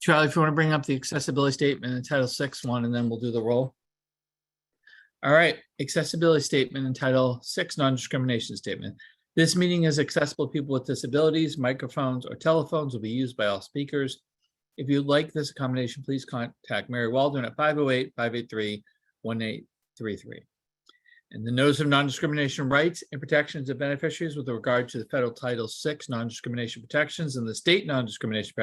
Charlie, if you want to bring up the accessibility statement in Title VI one, and then we'll do the roll. All right, accessibility statement in Title VI non-discrimination statement. This meeting is accessible to people with disabilities. Microphones or telephones will be used by all speakers. If you'd like this accommodation, please contact Mary Waldron at 508-583-1833. And the notice of non-discrimination rights and protections of beneficiaries with regard to the federal Title VI non-discrimination protections and the state non-discrimination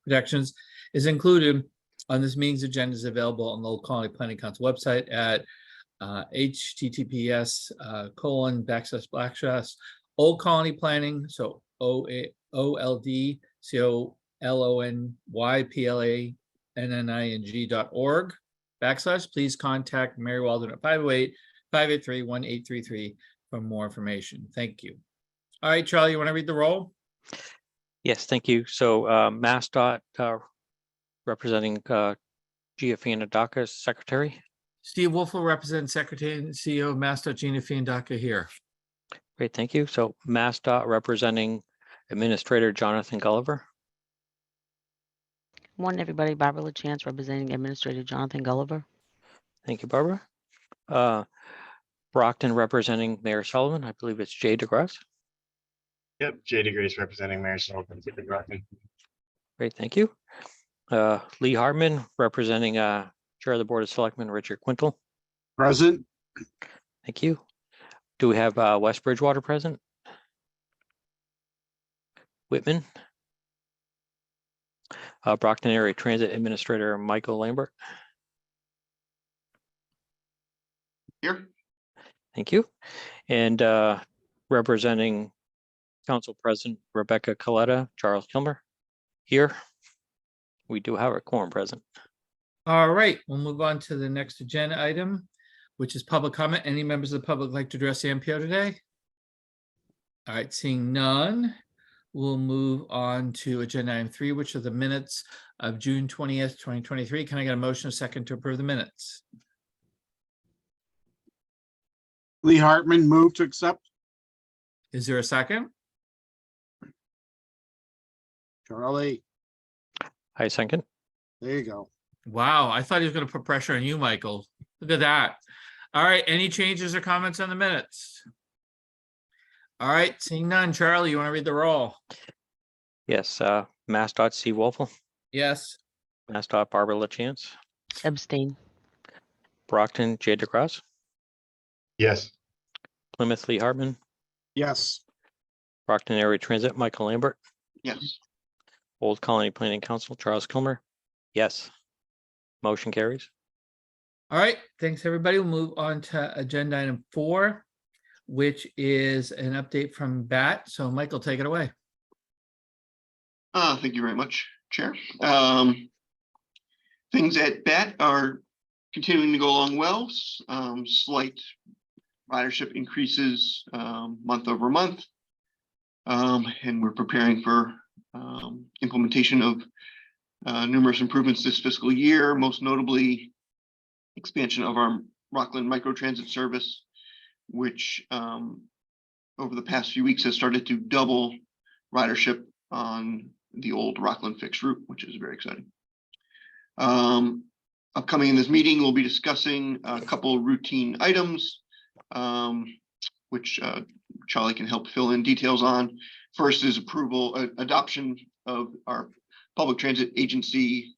protections is included on this meeting's agenda, is available on the Old Colony Planning Council website at https:// Old Colony Planning, so OLDCOLONYPLANNING.org / please contact Mary Waldron at 508-583-1833 for more information. Thank you. All right, Charlie, you want to read the roll? Yes, thank you. So MassDOT representing Gia Fiandaca, Secretary. Steve Wolf will represent Secretary and CEO of MassDOT, Gina Fiandaca here. Great, thank you. So MassDOT representing Administrator Jonathan Gulliver. Morning, everybody. Barbara LaChance representing Administrator Jonathan Gulliver. Thank you, Barbara. Brockton representing Mayor Sullivan. I believe it's Jay DeGrasse. Yep, Jay DeGrasse representing Mayor Sullivan. Great, thank you. Lee Hartman representing Chair of the Board of Selectmen, Richard Quintal. Present. Thank you. Do we have West Bridgewater present? Whitman. Brockton Area Transit Administrator Michael Lambert. Here. Thank you. And representing Council President Rebecca Coletta, Charles Kilmer. Here. We do have a quorum present. All right, we'll move on to the next agenda item, which is public comment. Any members of the public like to address the MPO today? All right, seeing none, we'll move on to agenda item 3, which are the minutes of June 20th, 2023. Can I get a motion, a second, to approve the minutes? Lee Hartman, move to accept. Is there a second? Charlie, I second. there you go. Wow, I thought he was going to put pressure on you, Michael. Look at that. All right, any changes or comments on the minutes? All right, seeing none. Charlie, you want to read the roll? Yes, MassDOT C. Wolfel. Yes. MassDOT Barbara LaChance. Abstain. Brockton Jay DeGrasse. Yes. Plymouth Lee Hartman. Yes. Brockton Area Transit Michael Lambert. Yes. Old Colony Planning Council Charles Kilmer. Yes. Motion carries. All right, thanks, everybody. We'll move on to agenda item 4, which is an update from BAT. So, Michael, take it away. Thank you very much, Chair. Things at BAT are continuing to go along well. Slight ridership increases month over month. And we're preparing for implementation of numerous improvements this fiscal year, most notably expansion of our Rockland microtransit service, which over the past few weeks has started to double ridership on the old Rockland fixed route, which is very exciting. Upcoming in this meeting, we'll be discussing a couple routine items, which Charlie can help fill in details on. First is adoption of our public transit agency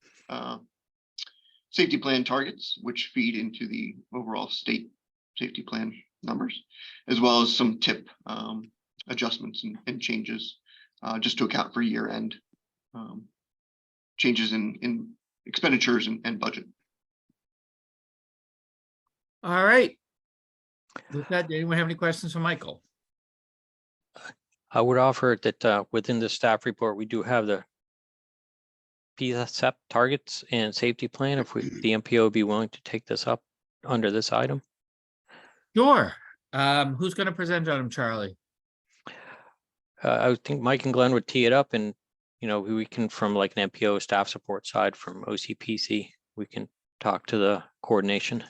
safety plan targets, which feed into the overall state safety plan numbers, as well as some tip adjustments and changes just to account for year-end changes in expenditures and budget. All right. With that, did anyone have any questions for Michael? I would offer that within the staff report, we do have the PSEP targets and safety plan. If the MPO would be willing to take this up under this item. Sure. Who's going to present on them, Charlie? I would think Mike and Glenn would tee it up, and we can, from like an MPO staff support side from OCPC, we can talk to the coordination.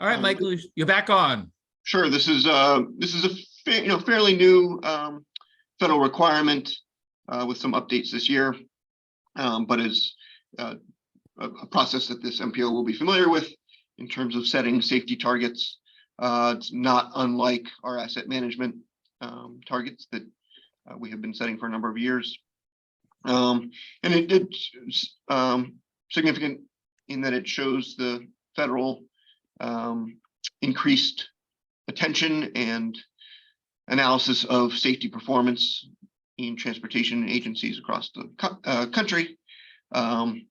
All right, Michael, you're back on. Sure. This is a fairly new federal requirement with some updates this year, but is a process that this MPO will be familiar with in terms of setting safety targets. It's not unlike our asset management targets that we have been setting for a number of years. And it's significant in that it shows the federal increased attention and analysis of safety performance in transportation agencies across the country. And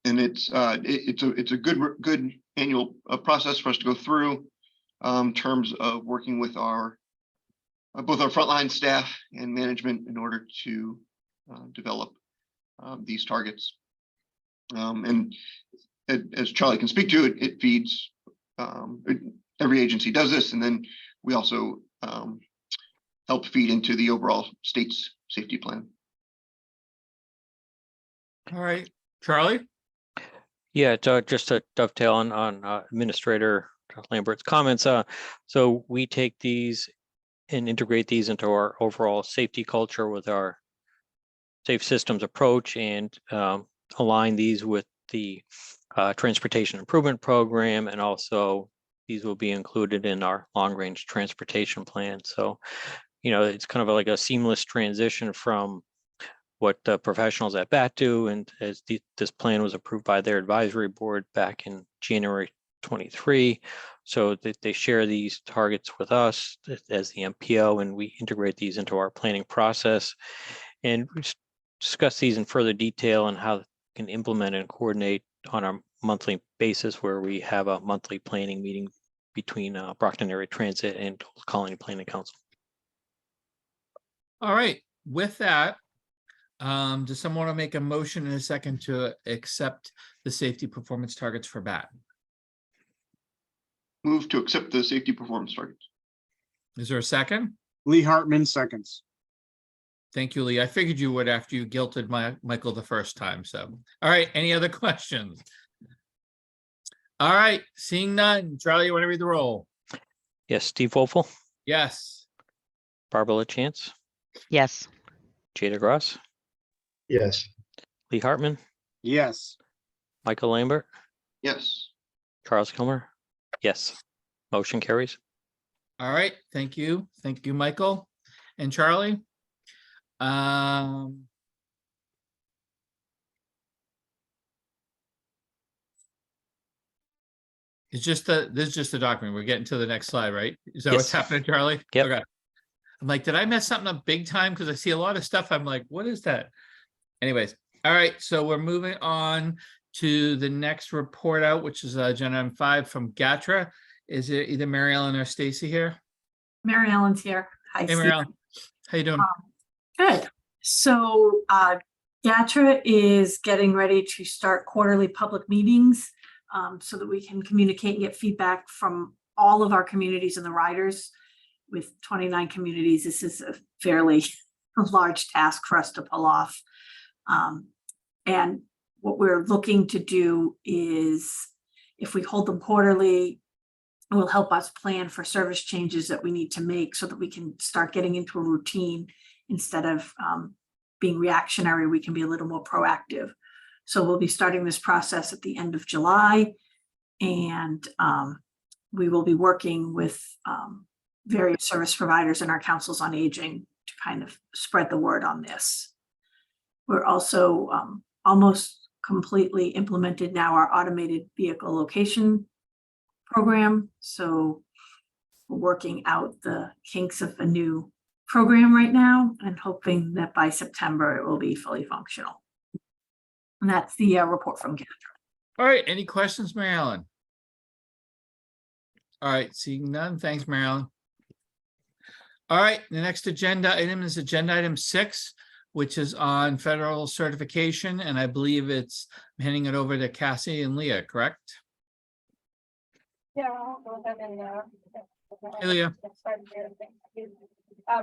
it's a good annual process for us to go through in terms of working with our both our frontline staff and management in order to develop these targets. And as Charlie can speak to, it feeds every agency does this, and then we also help feed into the overall state's safety plan. All right, Charlie? Yeah, just to dovetail on Administrator Lambert's comments. So we take these and integrate these into our overall safety culture with our safe systems approach, and align these with the transportation improvement program, and also these will be included in our long-range transportation plan. So, it's kind of like a seamless transition from what the professionals at BAT do, and as this plan was approved by their advisory board back in January 23, so that they share these targets with us as the MPO, and we integrate these into our planning process, and we discuss these in further detail and how we can implement and coordinate on a monthly basis, where we have a monthly planning meeting between Brockton Area Transit and Colony Planning Council. All right, with that, does someone want to make a motion in a second to accept the safety performance targets for BAT? Move to accept the safety performance targets. Is there a second? Lee Hartman seconds. Thank you, Lee. I figured you would after you guilted Michael the first time. So, all right, any other questions? All right, seeing none. Charlie, you want to read the roll? Yes, Steve Wolfel, Yes. Barbara LaChance, Yes. Jada Gross, Yes. Lee Hartman, Yes. Michael Lambert, Yes. Charles Kilmer. Yes, motion carries. All right, thank you. Thank you, Michael. And Charlie? This is just the document. We're getting to the next slide, right? Is that what's Yes. happening, Charlie? Yep. Okay. I'm like, did I mess something up big time? Because I see a lot of stuff. I'm like, what is that? Anyways, all right. So we're moving on to the next report out, which is agenda item 5 from GATRA. Is it either Mary Ellen or Stacy here? Mary Ellen's here. Hi, Hey, Steve. Mary Ellen. How you doing? Good. So GATRA is getting ready to start quarterly public meetings so that we can communicate and get feedback from all of our communities and the riders. With 29 communities, this is a fairly large task for us to pull off. And what we're looking to do is, if we hold them quarterly, it will help us plan for service changes that we need to make so that we can start getting into a routine instead of being reactionary. We can be a little more proactive. So we'll be starting this process at the end of July, and we will be working with various service providers and our councils on aging to kind of spread the word on this. We're also almost completely implemented now our automated vehicle location program. So we're working out the kinks of a new program right now and hoping that by September it will be fully functional. And that's the report from GATRA. All right. Any questions, Mary Ellen? All right. Seeing none. Thanks, Mary Ellen. All right. The next agenda item is agenda item 6, which is on federal certification. And I believe I'm handing it over to Cassie and Leah, correct? Yeah, I'll go ahead and Hey, Leah. get started here. Thank you.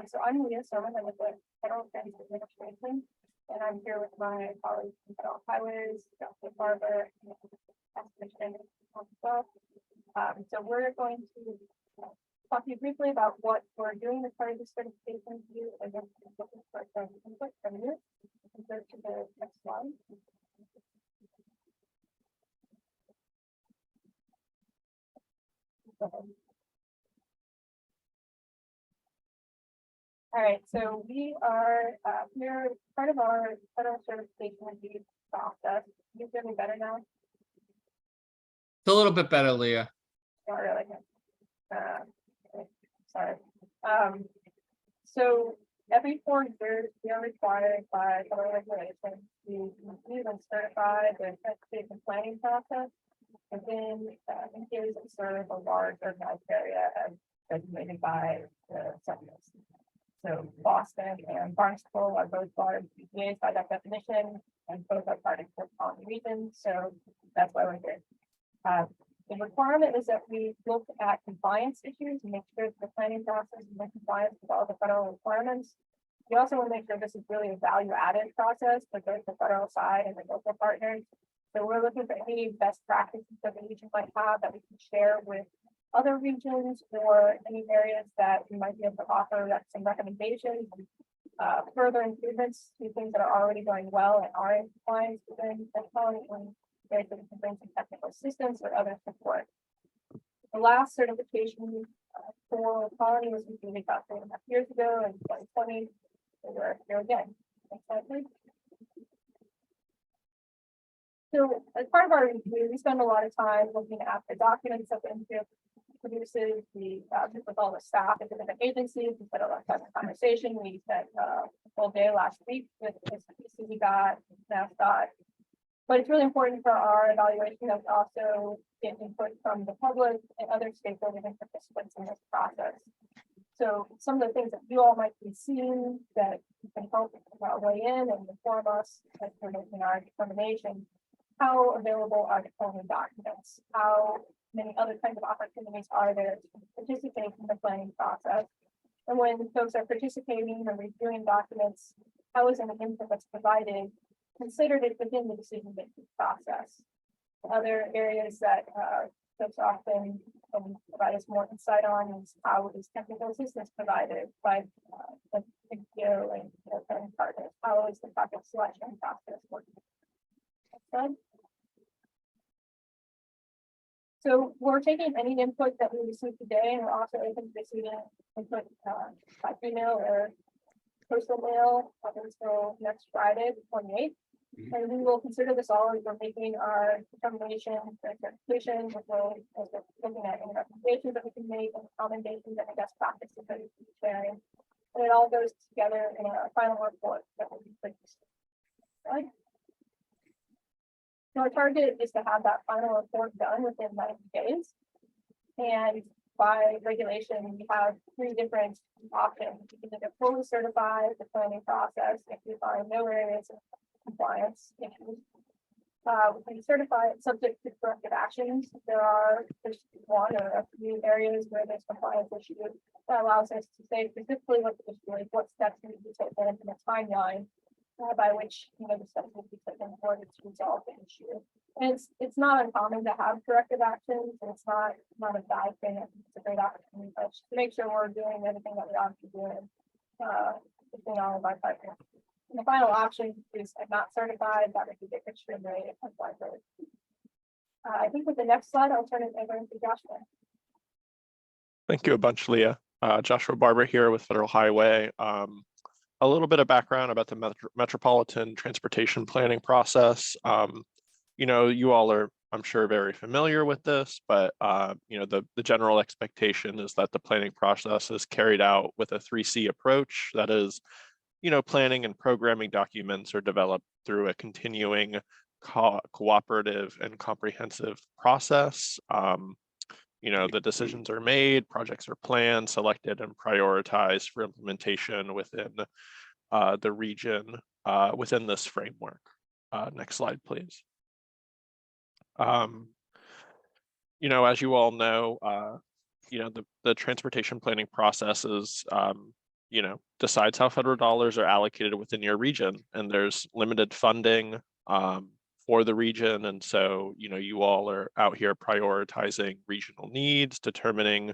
So I'm Leah Sermon. I'm with the Federal Transit Administration, and I'm here with my colleagues from Federal Highways, Dr. Barber, and Estimator as well. So we're going to talk to you briefly about what we're doing as part of the certification review, and then looking for some input from So we are, we're part of our federal certification review process. You hear me better now? It's a little bit better, Leah. Not really. Sorry. So every 4 years, we are required by federal regulations to review and certify the transportation planning process within MPOs that serve a large urbanized area as designated by the census. So Boston and Barnstable are both large PPAs by that definition, and both are part of the Metropolitan region. So that's why we're here. The requirement is that we look at compliance issues and make sure that the planning process is in compliance with all the federal requirements. We also want to make sure this is really a value-added process for both the federal side and the local partners. So we're looking for any best practices that the region might have that we can share with other regions or any areas that we might be able to offer some recommendations, further improvements to things that are already going well and are in compliance within the county, and areas that we can bring some technical assistance or other support. The last certification for Colony was completed about 3.5 years ago in 2020. So we're here again. Next slide, please. So as part of our review, we spend a lot of time looking at the documents that the MPO produces. We meet with all the staff at different agencies. We spent a lot of time in conversation. We spent a full day last week with CCDOT, NASDOT. But it's really important for our evaluation that we also get input from the public and other stakeholders and participants in this process. So some of the things that you all might be seeing that you can help weigh in and inform us as we're making our determination. How available are the planning documents? How many other kinds of opportunities are there to participate in the planning process? And when folks are participating or reviewing documents, how is any input that's provided considered it within the decision-making process? Other areas that folks often provide us more insight on is how is technical assistance provided by the MPO and their planning partners? How is the project selection process working? So we're taking any input that we receive today, and we're also open to receiving input by email or postal mail up until next Friday, the 28th. And we will consider this all as we're making our determination for certification, as well as we're looking at any recommendations that we can make and commendations and best practices that we can be sharing. And it all goes together in a final report that will be produced. Right? So our target is to have that final report done within 90 days. And by regulation, we have 3 different options. We can either fully certify the planning process if we find no areas of compliance issues. We can certify it subject to corrective actions. There's one or a few areas where there's compliance issues that allows us to say specifically what the issue is, what steps need to be taken, and the timeline by which the steps will be taken in order to resolve the issue. And it's not uncommon to have corrective actions, and it's not a bad thing. It's a great opportunity to make sure we're doing everything that we ought to be doing between all of our partners. And the final option is not certified. That would be the extremely unlikely. I think with the next slide, I'll turn it over to Joshua. Thank you a bunch, Leah. Joshua Barber here with Federal Highway. A little bit of background about the Metropolitan transportation planning process. You all are, I'm sure, very familiar with this, but the general expectation is that the planning process is carried out with a 3C approach. That is, planning and programming documents are developed through a continuing cooperative and comprehensive process. The decisions are made, projects are planned, selected, and prioritized for implementation within the region within this framework. Next slide, please. As you all know, the transportation planning process is, decides how federal dollars are allocated within your region, and there's limited funding for the region. And so, you all are out here prioritizing regional needs, determining,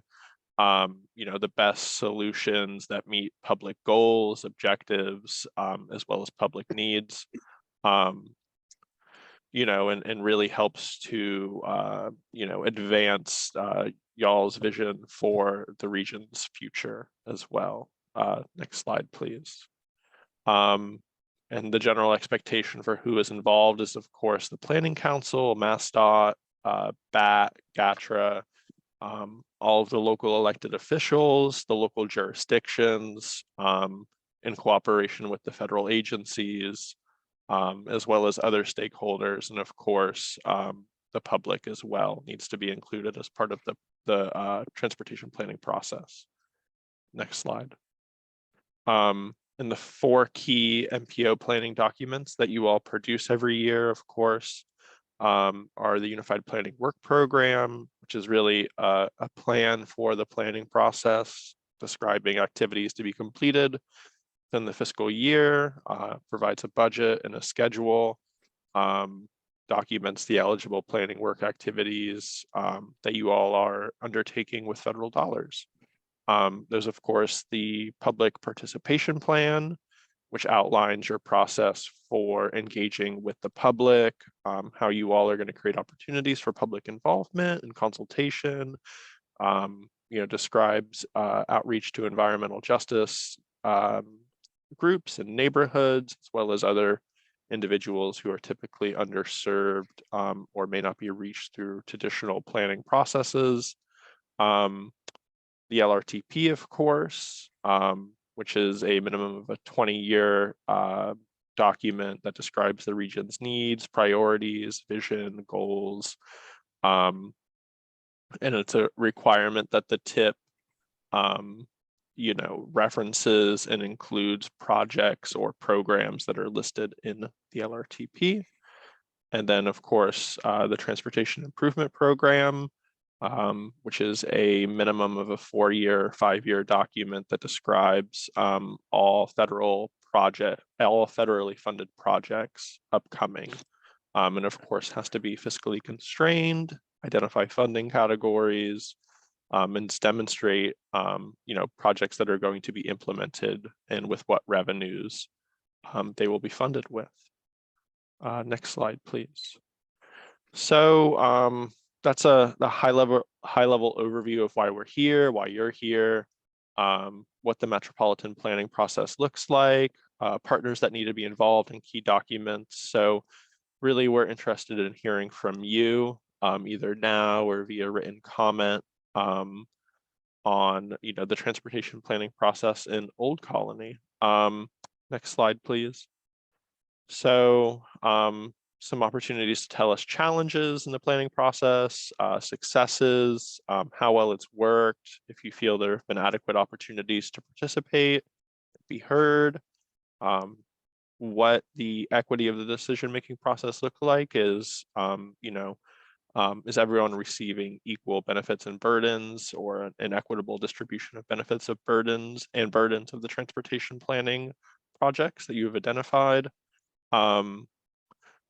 the best solutions that meet public goals, objectives, as well as public needs, and really helps to, advance y'all's vision for the region's future as well. Next slide, please. And the general expectation for who is involved is, of course, the Planning Council, MassDOT, BAT, GATRA, all of the local elected officials, the local jurisdictions, in cooperation with the federal agencies, as well as other stakeholders, and of course, the public as well needs to be included as part of the transportation planning process. Next slide. And the 4 key MPO planning documents that you all produce every year, of course, are the Unified Planning Work Program, which is really a plan for the planning process, describing activities to be completed within the fiscal year, provides a budget and a schedule, documents the eligible planning work activities that you all are undertaking with federal dollars. There's, of course, the public participation plan, which outlines your process for engaging with the public, how you all are going to create opportunities for public involvement and consultation, describes outreach to environmental justice groups and neighborhoods, as well as other individuals who are typically underserved or may not be reached through traditional planning processes. The LRTP, of course, which is a minimum of a 20-year document that describes the region's needs, priorities, vision, goals. And it's a requirement that the TIP, references and includes projects or programs that are listed in the LRTP. And then, of course, the Transportation Improvement Program, which is a minimum of a 4-year, 5-year document that describes all federally funded projects upcoming, and of course has to be fiscally constrained, identify funding categories, and demonstrate projects that are going to be implemented and with what revenues they will be funded with. Next slide, please. So that's the high level overview of why we're here, why you're here, what the Metropolitan planning process looks like, partners that need to be involved in key documents. So really we're interested in hearing from you, either now or via written comment on the transportation planning process in Old Colony. Next slide, please. So some opportunities to tell us challenges in the planning process, successes, how well it's worked, if you feel there have been adequate opportunities to participate, be heard, what the equity of the decision-making process look like is, is everyone receiving equal benefits and burdens, or an equitable distribution of benefits of burdens of the transportation planning projects that you have identified.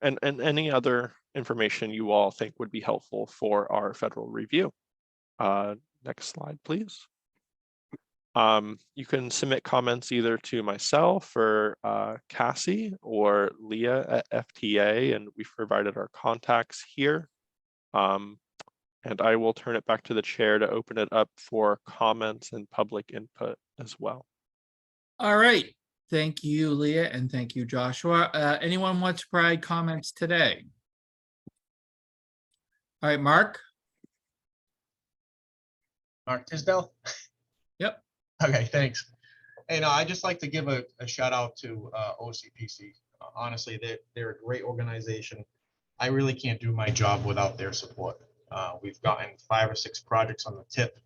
And any other information you all think would be helpful for our federal review. Next slide, please. You can submit comments either to myself or Cassie or Leah at FTA, and we've provided our contacts here. And I will turn it back to the chair to open it up for comments and public input as well. All right. Thank you, Leah, and thank you, Joshua. Anyone want to provide comments today? All right, Mark? Mark Tisdale? Yep. Okay, thanks. Hey, no, I'd just like to give a shout out to OCPC. Honestly, they're a great organization. I really can't do my job without their support. We've gotten 5 or 6 projects on the tip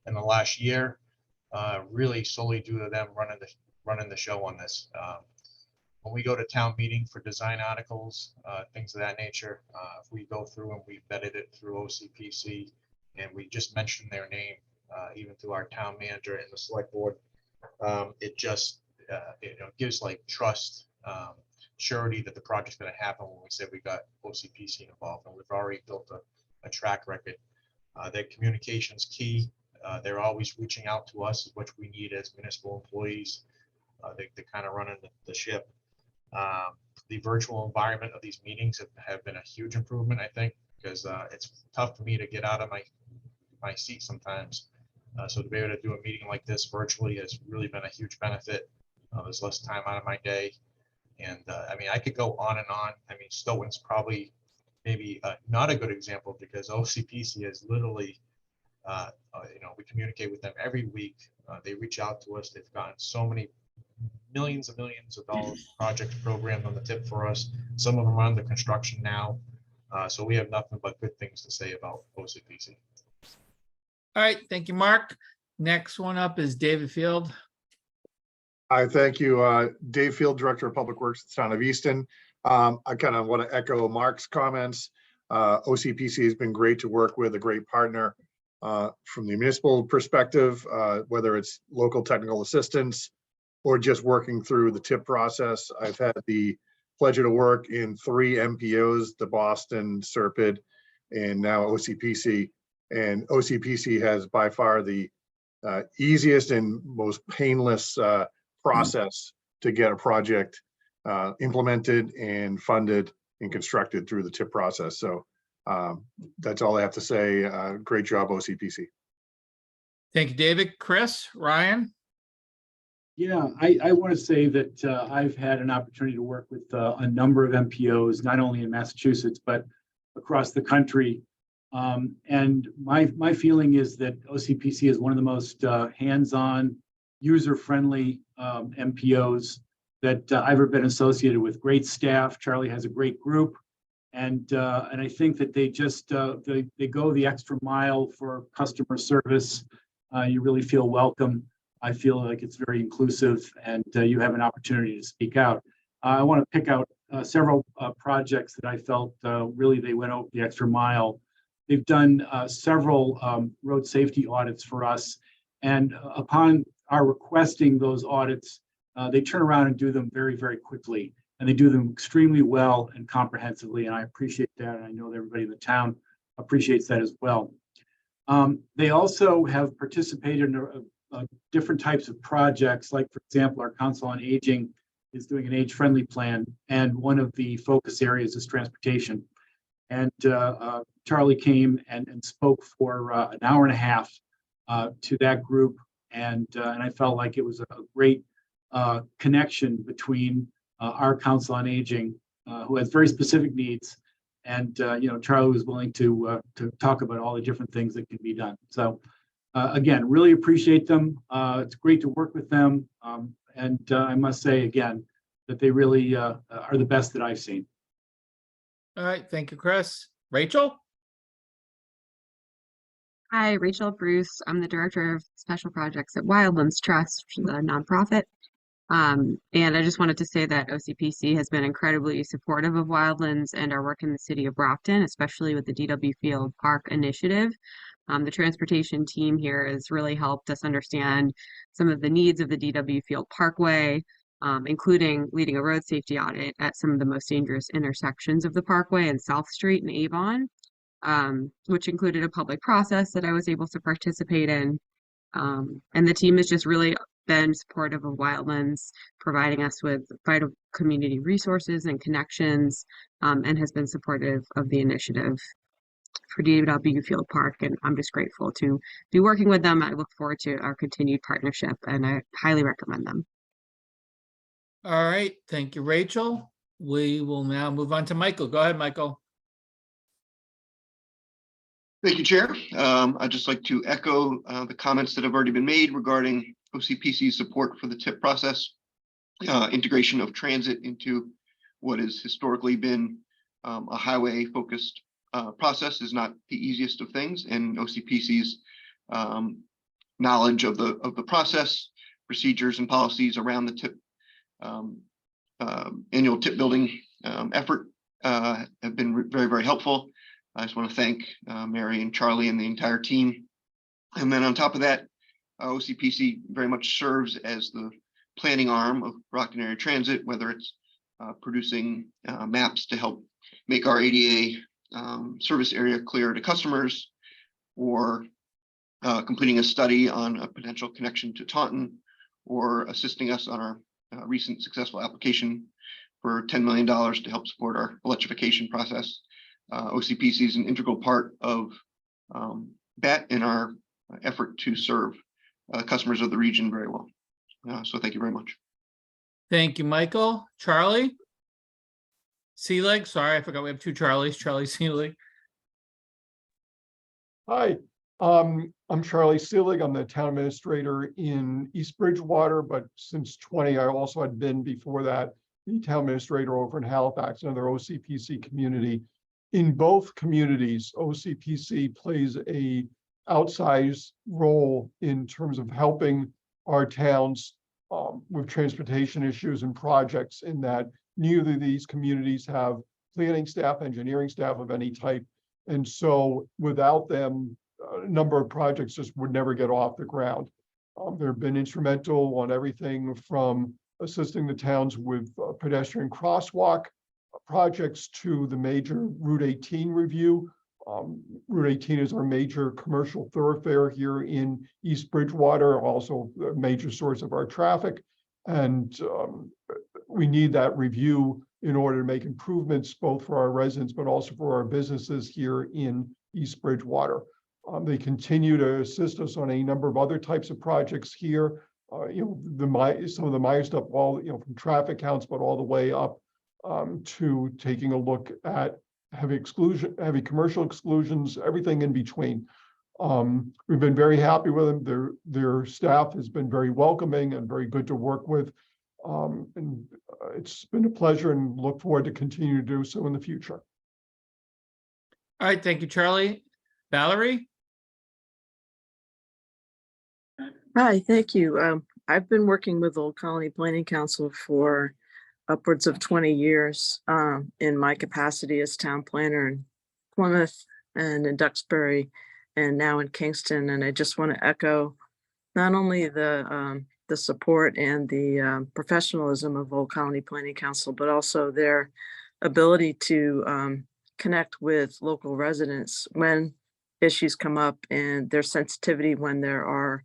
in the last year, really solely due to them running the show on this. When we go to town meeting for design articles, things of that nature, if we go through and we vetted it through OCPC and we just mention their name, even through our town manager and the select board, it just gives like trust, surety that the project's going to happen when we say we got OCPC involved, and we've already built a track record. Their communication's key. They're always reaching out to us, which we need as municipal employees. They kind of running the ship. The virtual environment of these meetings have been a huge improvement, I think, because it's tough for me to get out of my seat sometimes So to be able to do a meeting like this virtually has really been a huge benefit. There's less time out of my day. And I mean, I could go on and on. I mean, Stoughton's probably maybe not a good example because OCPC is literally, we communicate with them every week. They reach out to us. They've gotten so many millions of dollars project programmed on the tip for us. Some of them are under construction now. So we have nothing but good things to say about OCPC. All right, thank you, Mark. Next one up is David Field. Hi, thank you. Dave Field, Director of Public Works, at the Town of Easton. I kind of want to echo Mark's comments. OCPC has been great to work with, a great partner from the municipal perspective, whether it's local technical assistance or just working through the TIP process. I've had the pleasure to work in 3 MPOs, the Boston, Serpide, and now OCPC. And OCPC has by far the easiest and most painless process to get a project implemented and funded and constructed through the TIP process. So that's all I have to say. Great job, OCPC. Thank you, David. Chris, Ryan? Yeah, I want to say that I've had an opportunity to work with a number of MPOs, not only in Massachusetts, but across the country. And my feeling is that OCPC is one of the most hands-on, user-friendly MPOs that I've ever been associated with. Great staff. Charlie has a great group. And I think that they just, they go the extra mile for customer service. You really feel welcome. I feel like it's very inclusive and you have an opportunity to speak out. I want to pick out several projects that I felt really they went over the extra mile. They've done several road safety audits for us. And upon our requesting those audits, they turn around and do them very, very quickly. And they do them extremely well and comprehensively. And I appreciate that. And I know that everybody in the town appreciates that as well. They also have participated in different types of projects. Like, for example, our Council on Aging is doing an age-friendly plan. And one of the focus areas is transportation. And Charlie came and spoke for an hour and a half to that group. And I felt like it was a great connection between our Council on Aging, who has very specific needs. And, Charlie was willing to talk about all the different things that can be done. So again, really appreciate them. It's great to work with them. And I must say again, that they really are the best that I've seen. All right, thank you, Chris. Rachel? Hi, Rachel Bruce. I'm the Director of Special Projects at Wildlands Trust, which is a nonprofit. And I just wanted to say that OCPC has been incredibly supportive of Wildlands and our work in the city of Brockton, especially with the DW Field Park initiative. The transportation team here has really helped us understand some of the needs of the DW Field Parkway, including leading a road safety audit at some of the most dangerous intersections of the Parkway and South Street in Avon, which included a public process that I was able to participate in. And the team has just really been supportive of Wildlands, providing us with vital community resources and connections, and has been supportive of the initiative for DW Field Park. And I'm just grateful to be working with them. I look forward to our continued partnership, and I highly recommend them. All right, thank you, Rachel. We will now move on to Michael. Go ahead, Michael. Thank you, Chair. I'd just like to echo the comments that have already been made regarding OCPC's support for the TIP process, integration of transit into what has historically been a highway-focused process is not the easiest of things, and OCPC's knowledge of the process, procedures, and policies around the TIP annual TIP building effort have been very, very helpful. I just want to thank Mary and Charlie and the entire team. And then on top of that, OCPC very much serves as the planning arm of Brockton Area Transit, whether it's producing maps to help make our ADA service area clear to customers, or completing a study on a potential connection to Taunton, or assisting us on our recent successful application for $10 million to help support our electrification process. OCPC is an integral part of that in our effort to serve customers of the region very well. So thank you very much. Thank you, Michael. Charlie? Seelig, sorry, I forgot we have two Charlies. Charlie Seelig. Hi, I'm Charlie Seelig. I'm the town administrator in East Bridgewater, but since 20, I also had been before that the town administrator over in Halifax, another OCPC community. In both communities, OCPC plays a outsized role in terms of helping our towns with transportation issues and projects, in that neither of these communities have planning staff, engineering staff of any type. And so without them, a number of projects just would never get off the ground. They've been instrumental on everything from assisting the towns with pedestrian crosswalk projects to the major Route 18 review. Route 18 is our major commercial thoroughfare here in East Bridgewater, also a major source of our traffic. And we need that review in order to make improvements both for our residents, but also for our businesses here in East Bridgewater. They continue to assist us on a number of other types of projects here. Some of the minor stuff, all from traffic counts, but all the way up to taking a look at heavy commercial exclusions, everything in between. We've been very happy with them. Their staff has been very welcoming and very good to work with. And it's been a pleasure, and look forward to continue to do so in the future. All right, thank you, Charlie. Valerie? Hi, thank you. I've been working with Old Colony Planning Council for upwards of 20 years in my capacity as town planner in Plymouth and in Duxbury and now in Kingston. And I just want to echo not only the support and the professionalism of Old Colony Planning Council, but also their ability to connect with local residents when issues come up, and their sensitivity when there are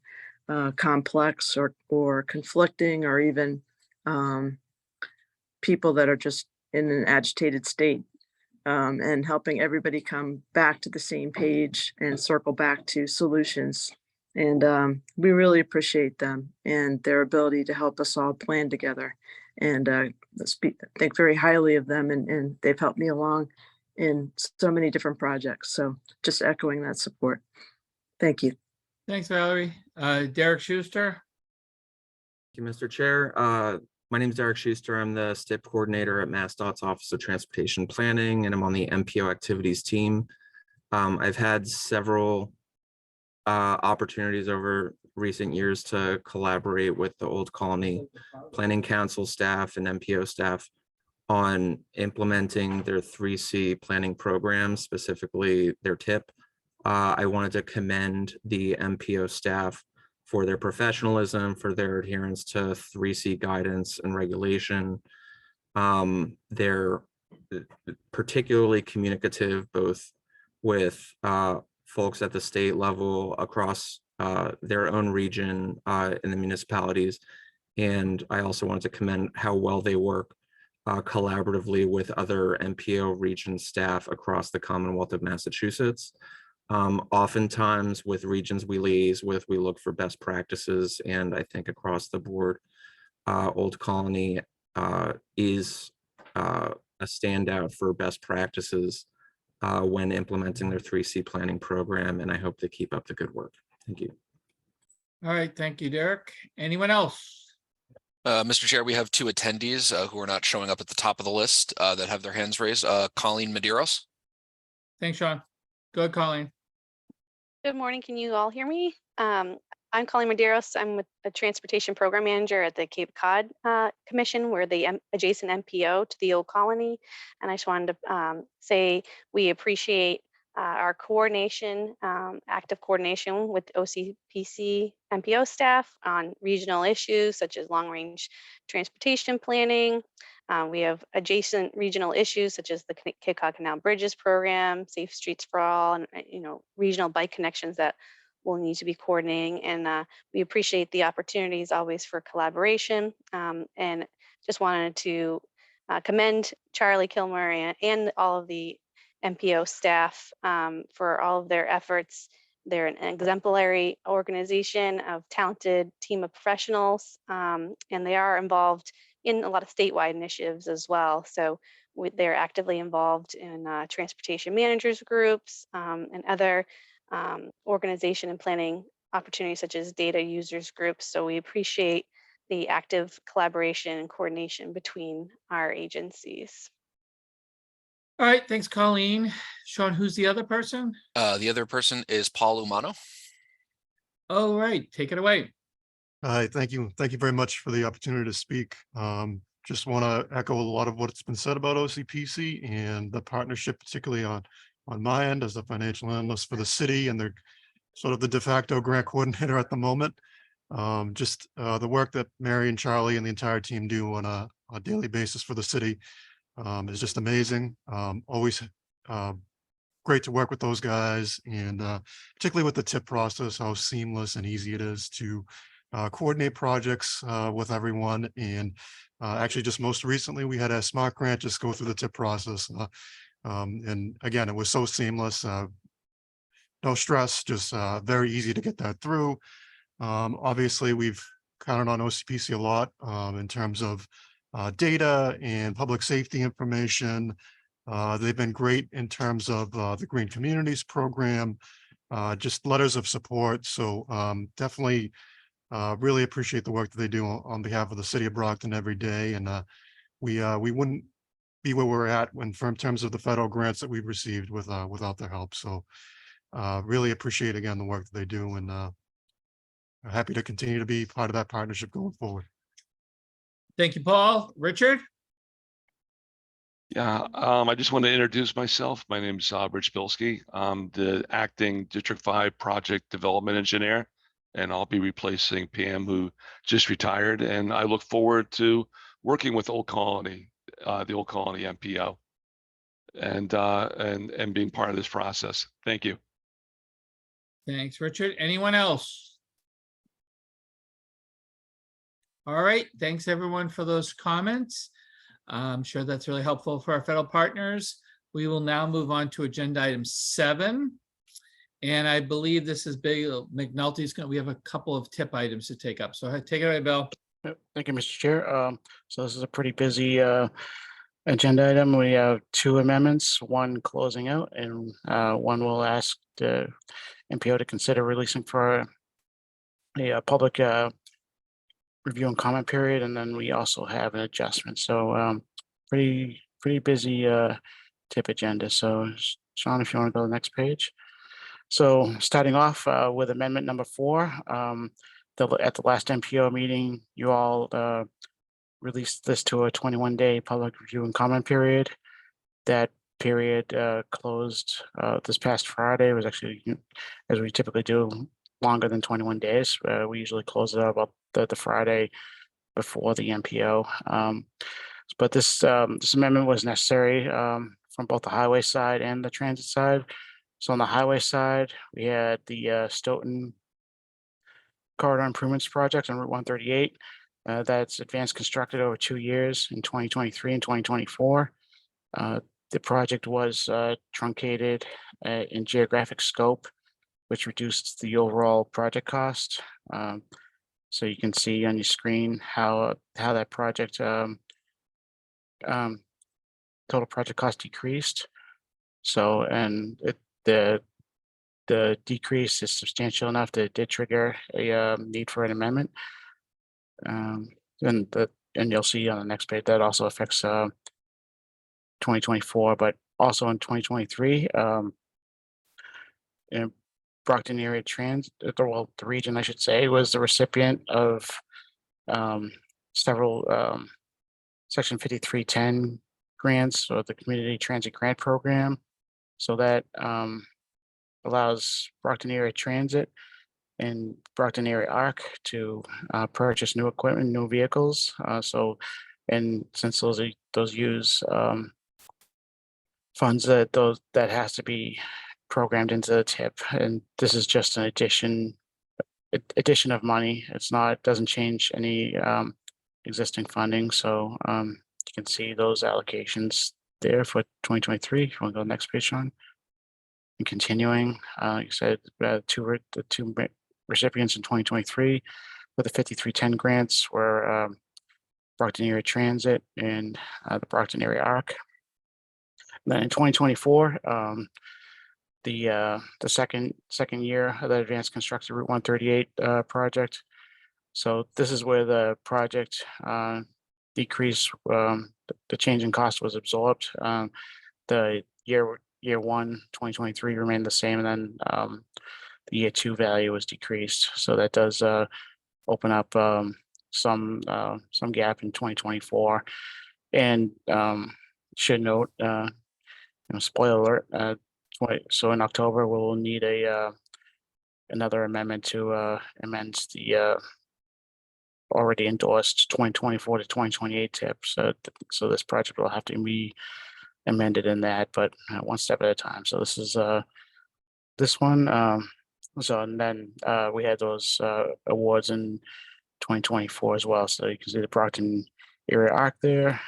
complex or conflicting, or even people that are just in an agitated state, and helping everybody come back to the same page and circle back to solutions. And we really appreciate them and their ability to help us all plan together. And think very highly of them, and they've helped me along in so many different projects. So just echoing that support. Thank you. Thanks, Valerie. Derek Schuster? Thank you, Mr. Chair. My name is Derek Schuster. I'm the STIP coordinator at MassDOT's Office of Transportation Planning, and I'm on the MPO activities team. I've had several opportunities over recent years to collaborate with the Old Colony Planning Council staff and MPO staff on implementing their 3C planning program, specifically their TIP. I wanted to commend the MPO staff for their professionalism, for their adherence to 3C guidance and regulation. They're particularly communicative, both with folks at the state level, across their own region, in the municipalities. And I also wanted to commend how well they work collaboratively with other MPO region staff across the Commonwealth of Massachusetts. Oftentimes with regions we liaise with, we look for best practices, and I think across the board, Old Colony is a standout for best practices when implementing their 3C planning program, and I hope they keep up the good work. Thank you. All right, thank you, Derek. Anyone else? Mr. Chair, we have two attendees who are not showing up at the top of the list that have their hands raised. Colleen Medeiros. Thanks, Sean. Go ahead, Colleen. Good morning. Can you all hear me? I'm Colleen Medeiros. I'm with the Transportation Program Manager at the Cape Cod Commission. We're the adjacent MPO to the Old Colony. And I just wanted to say we appreciate our coordination, active coordination with OCPC MPO staff on regional issues such as long-range transportation planning. We have adjacent regional issues such as the Cape Cod Canal Bridges Program, Safe Streets for All, and regional bike connections that we'll need to be coordinating. And we appreciate the opportunities always for collaboration. And just wanted to commend Charlie Kilmer and all of the MPO staff for all of their efforts They're an exemplary organization of talented team of professionals, and they are involved in a lot of statewide initiatives as well. So they're actively involved in transportation managers groups and other organization and planning opportunities such as data users groups. So we appreciate the active collaboration and coordination between our agencies. All right, thanks, Colleen. Sean, who's the other person? The other person is Paul Umano. All right, take it away. Hi, thank you. Thank you very much for the opportunity to speak. Just want to echo a lot of what's been said about OCPC and the partnership, particularly on my end as the financial analyst for the city, and they're sort of the de facto grant coordinator at the moment. Just the work that Mary and Charlie and the entire team do on a daily basis for the city is just amazing. Always great to work with those guys, and particularly with the tip process, how seamless and easy it is to coordinate projects with everyone. And actually, just most recently, we had a smart grant just go through the tip process. And again, it was so seamless, no stress, just very easy to get that through. Obviously, we've counted on OCPC a lot in terms of data and public safety information. They've been great in terms of the Green Communities program, just letters of support. So definitely really appreciate the work that they do on behalf of the city of Brockton every day. And we wouldn't be where we're at in terms of the federal grants that we've received without their help. So really appreciate again the work that they do, and happy to continue to be part of that partnership going forward. Thank you, Paul. Richard? Yeah, I just want to introduce myself. My name is Rich Bilski. I'm the acting District 5 project development engineer, and I'll be replacing Pam, who just retired. And I look forward to working with Old Colony, the Old Colony MPO, and being part of this process. Thank you. Thanks, Richard. Anyone else? All right, thanks everyone for those comments. I'm sure that's really helpful for our federal partners. We will now move on to agenda item 7. And I believe this is Bill McNulty's we have a couple of tip items to take up. So take it away, Bill. Yep, thank you, Mr. Chair. So this is a pretty busy agenda item. We have 2 amendments, one closing out, and one will ask the MPO to consider releasing for a public review and comment period. And then we also have an adjustment. So pretty busy tip agenda. So Sean, if you want to go to the next page. So starting off with amendment number 4, at the last MPO meeting, you all released this to a 21-day public review and comment period. That period closed this past Friday. It was actually, as we typically do, longer than 21 days. We usually close it out about the Friday before the MPO. But this amendment was necessary from both the highway side and the transit side. So on the highway side, we had the Stoughton Corridor Improvements Project on Route 138. That's advanced constructed over 2 years in 2023 and 2024. The project was truncated in geographic scope, which reduced the overall project cost. So you can see on your screen how that project total project cost decreased. So, and the decrease is substantial enough that it did trigger a need for an amendment. And you'll see on the next page that also affects 2024, but also in 2023, in Brockton area transit, the region, I should say, was the recipient of several Section 5310 grants, or the Community Transit Grant Program. So that allows Brockton area transit and Brockton area ARC to purchase new equipment, new vehicles. And since those use funds that has to be programmed into the tip, and this is just an addition of money. Doesn't change any existing funding. So you can see those allocations there for 2023. If you want to go to the next page, Sean. and continuing. You said the two recipients in 2023 with the 5310 grants were Brockton Area Transit and the Brockton Area Arc. Then in 2024, the second year of the Advanced Constructed Route 138 project. So this is where the project decrease, the change in cost was absorbed. The year one, 2023 remained the same, and then the year two value was decreased. So that does open up some gap in 2024. And should note, spoiler alert, so in October we'll need another amendment to amend the already endorsed 2024 to 2028 tip. So this project will have to be amended in that, but one step at a time. So this is this one. And then we had those awards in 2024 as well. So you can see the Brockton Area Arc there,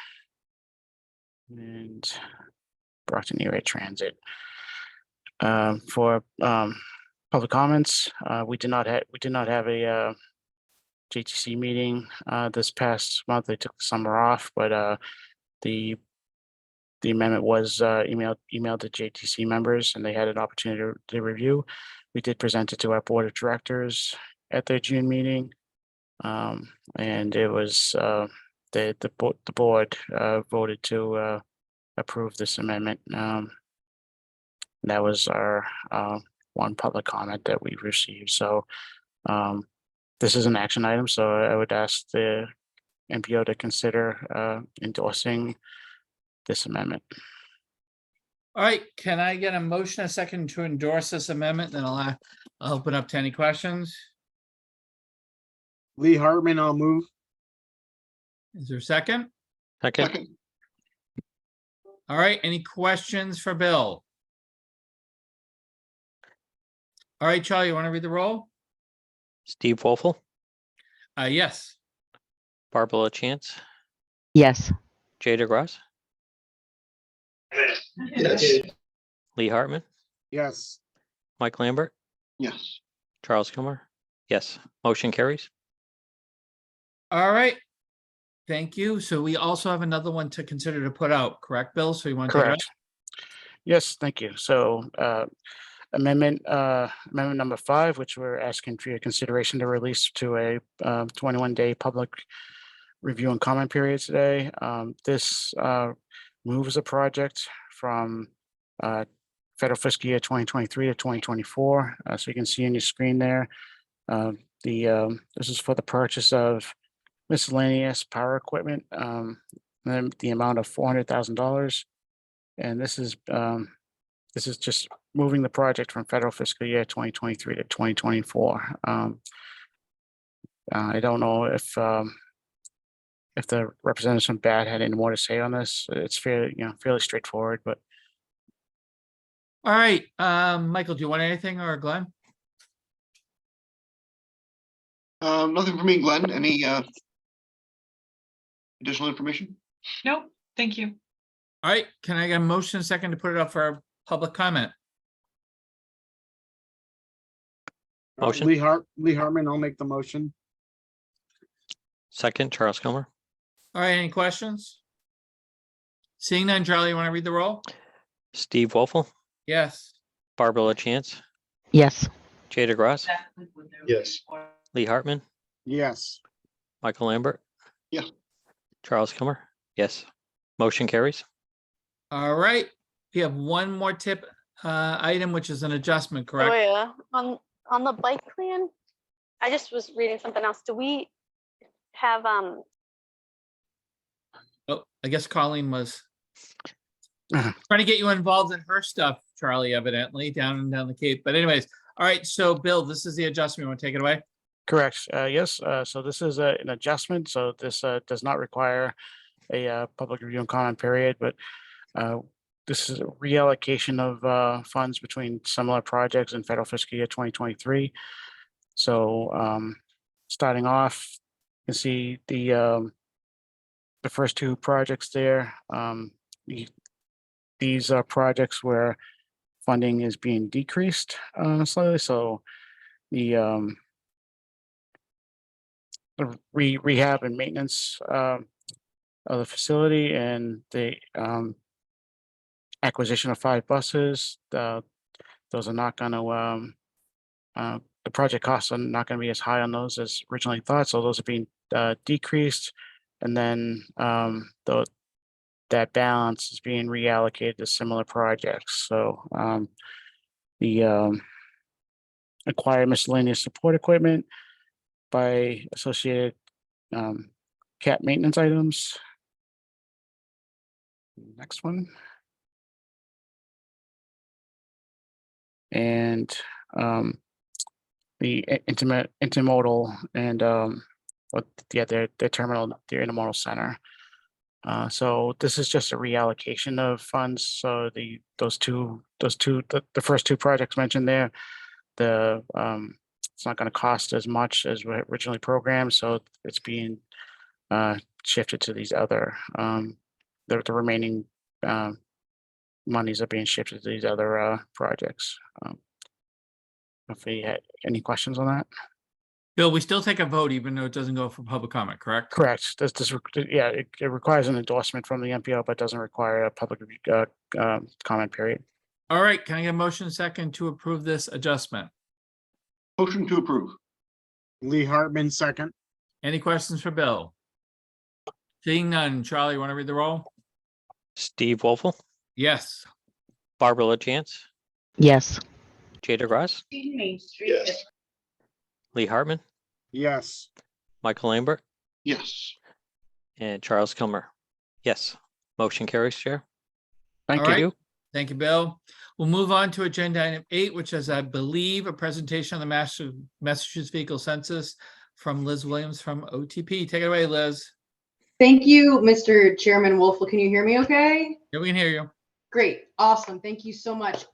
and Brockton Area Transit. For public comments, we did not have a JTC meeting this past month. They took the summer off, but the amendment was emailed to JTC members, and they had an opportunity to review. We did present it to our board of directors at their June meeting, and it was the board voted to approve this amendment. That was our one public comment that we received. So this is an action item, so I would ask the MPO to consider endorsing this amendment. All right, can I get a motion, a second to endorse this amendment? Then I'll open up to any questions. Lee Hartman, I'll move. Is there a second? Second. All right, any questions for Bill? All right, Charlie, you want to read the roll? Steve Wolfle, Yes. Barbara LaChance, Yes. Jay DeGrasse, Yes. Lee Hartman, Yes. Mike Lambert, Yes. Charles Kilmer. Yes, motion carries. All right. Thank you. So we also have another one to consider to put out, correct, Bill? So you want to take it up? Correct. Yes, thank you. So amendment number 5, which we're asking for your consideration to release to a 21-day public review and comment period today. This moves a project from federal fiscal year 2023 to 2024. So you can see on your screen there, this is for the purchase of miscellaneous power equipment, and the amount of $400,000. And this is just moving the project from federal fiscal year 2023 to 2024. I don't know if the representatives from BAT had any more to say on this. It's fairly straightforward, but. All right, Michael, do you want anything, or Glenn? Nothing for me, Glenn. Any additional information? Nope, thank you. All right, can I get a motion, second to put it up for public comment? Motion. Lee Hartman, I'll make the motion. Second, Charles Kilmer. All right, any questions? Seeing none, Charlie, you want to read the roll? Steve Wolfle, Yes. Barbara LaChance, Yes. Jay DeGrasse, Yes. Lee Hartman, Yes. Michael Lambert. Yeah. Charles Kilmer. Yes, motion carries. All right, we have one more tip item, which is an adjustment, correct? Oh, yeah. On the bike plan, I just was reading something else. Do we have Oh, I guess Colleen was trying to get you involved in her stuff, Charlie, evidently, down the Cape. But anyways, all right, so Bill, this is the adjustment. You want to take it away? Correct. Yes. So this is an adjustment. So this does not require a public review and comment period, but this is a reallocation of funds between similar projects in federal fiscal year 2023. So starting off, you can see the first two projects there. These are projects where funding is being decreased slightly. So the rehab and maintenance of the facility and the acquisition of 5 buses, those are not going to the project costs are not going to be as high on those as originally thought. So those are being decreased, and then that balance is being reallocated to similar projects. So the acquire miscellaneous support equipment by associated CAT maintenance items. Next one. And the intermodal and their terminal, their intermodal center. So this is just a reallocation of funds. So the first 2 projects mentioned there, it's not going to cost as much as originally programmed. So it's being shifted to these other the remaining monies are being shifted to these other projects. If we had any questions on that. Bill, we still take a vote even though it doesn't go for public comment, correct? Correct. It requires an endorsement from the MPO, but doesn't require a public comment period. All right, can I get a motion second to approve this adjustment? Motion to approve. Lee Hartman, second. Any questions for Bill? Seeing none, Charlie, you want to read the roll? Steve Wolfle, Yes. Barbara LaChance, Yes. Jada Gross, Yes. Lee Hartman, Yes. Michael Lambert, Yes. and Charles Kilmer. Yes. Motion carries, Chair. Thank All you. right. Thank you, Bill. We'll move on to agenda item 8, which is, I believe, a presentation on the Massachusetts Vehicle Census from Liz Williams from OTP. Take it away, Liz. Thank you, Mr. Chairman Wolfle. Can you hear me okay? Yeah, we can hear you. Great. Awesome. Thank you so much.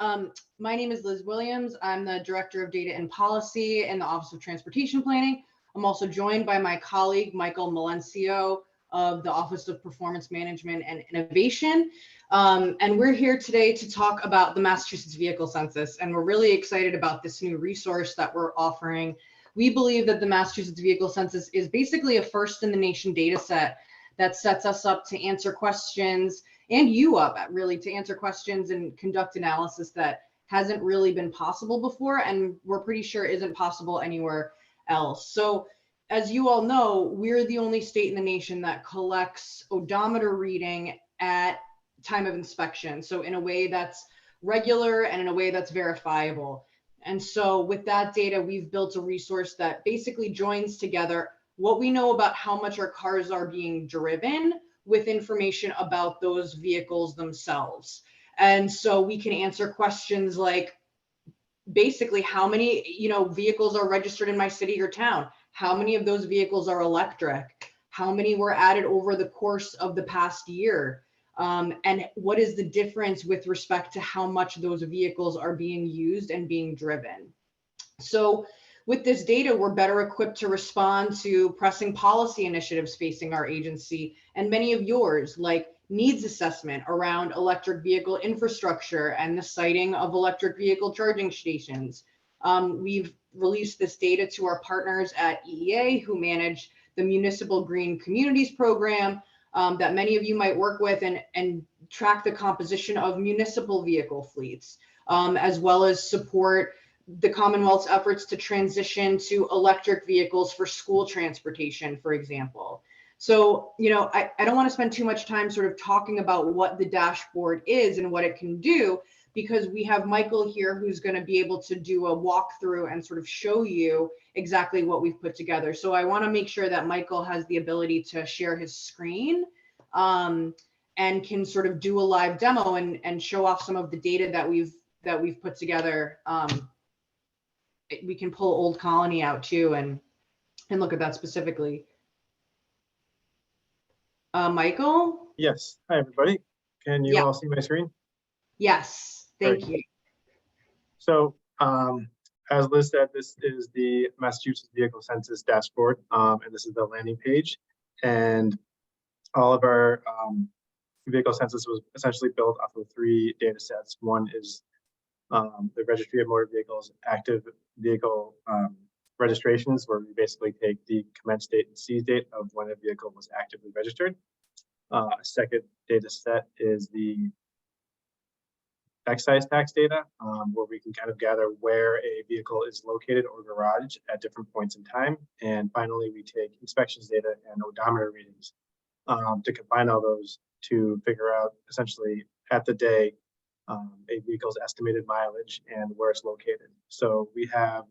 My name is Liz Williams. I'm the Director of Data and Policy in the Office of Transportation Planning. I'm also joined by my colleague, Michael Melencio of the Office of Performance Management and Innovation. And we're here today to talk about the Massachusetts Vehicle Census. And we're really excited about this new resource that we're offering. We believe that the Massachusetts Vehicle Census is basically a first in the nation data set that sets us up to answer questions, and you up really to answer questions and conduct analysis that hasn't really been possible before, and we're pretty sure isn't possible anywhere else. So as you all know, we're the only state in the nation that collects odometer reading at time of inspection. So in a way that's regular and in a way that's verifiable. And so with that data, we've built a resource that basically joins together what we know about how much our cars are being driven with information about those vehicles themselves. And so we can answer questions like basically how many vehicles are registered in my city or town, how many of those vehicles are electric, how many were added over the course of the past year, and what is the difference with respect to how much those vehicles are being used and being driven. So with this data, we're better equipped to respond to pressing policy initiatives facing our agency and many of yours, like needs assessment around electric vehicle infrastructure and the siting of electric vehicle charging stations. We've released this data to our partners at EEA, who manage the Municipal Green Communities Program that many of you might work with, and track the composition of municipal vehicle fleets, as well as support the Commonwealth's efforts to transition to electric vehicles for school transportation, for example. So, I don't want to spend too much time sort of talking about what the dashboard is and what it can do, because we have Michael here who's going to be able to do a walkthrough and sort of show you exactly what we've put together. So I want to make sure that Michael has the ability to share his screen and can sort of do a live demo and show off some of the data that we've put together. We can pull Old Colony out too and look at that specifically. Michael? Yes. Hi, everybody. Can you all see my screen? Yes. Thank you. So as Liz said, this is the Massachusetts Vehicle Census dashboard, and this is the landing page. And all of our vehicle census was essentially built off of 3 data sets. One is The Registry of Motor Vehicles active vehicle registrations, where we basically take the commence date and seize date of when a vehicle was actively registered. A second data set is the excise tax data, where we can kind of gather where a vehicle is located or garage at different points in time. And finally, we take inspections data and odometer readings to combine all those to figure out essentially at the day a vehicle's estimated mileage and where it's located. So we have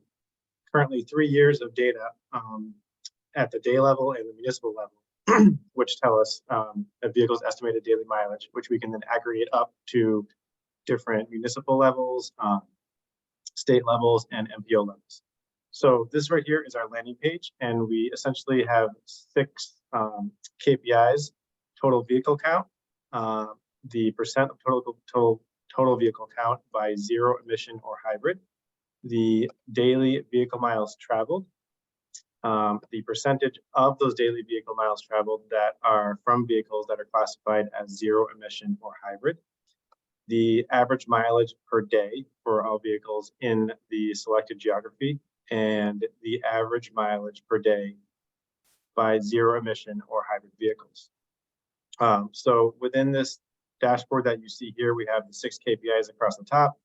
currently 3 years of data at the day level and the municipal level, which tell us a vehicle's estimated daily mileage, which we can then aggregate up to different municipal levels, state levels, and MPO levels. So this right here is our landing page, and we essentially have 6 KPIs: total vehicle count, the percent of total vehicle count by zero emission or hybrid, the daily vehicle miles traveled, the percentage of those daily vehicle miles traveled that are from vehicles that are classified as zero emission or hybrid, the average mileage per day for all vehicles in the selected geography, and the average mileage per day by zero emission or hybrid vehicles. So within this dashboard that you see here, we have the 6 KPIs across the top.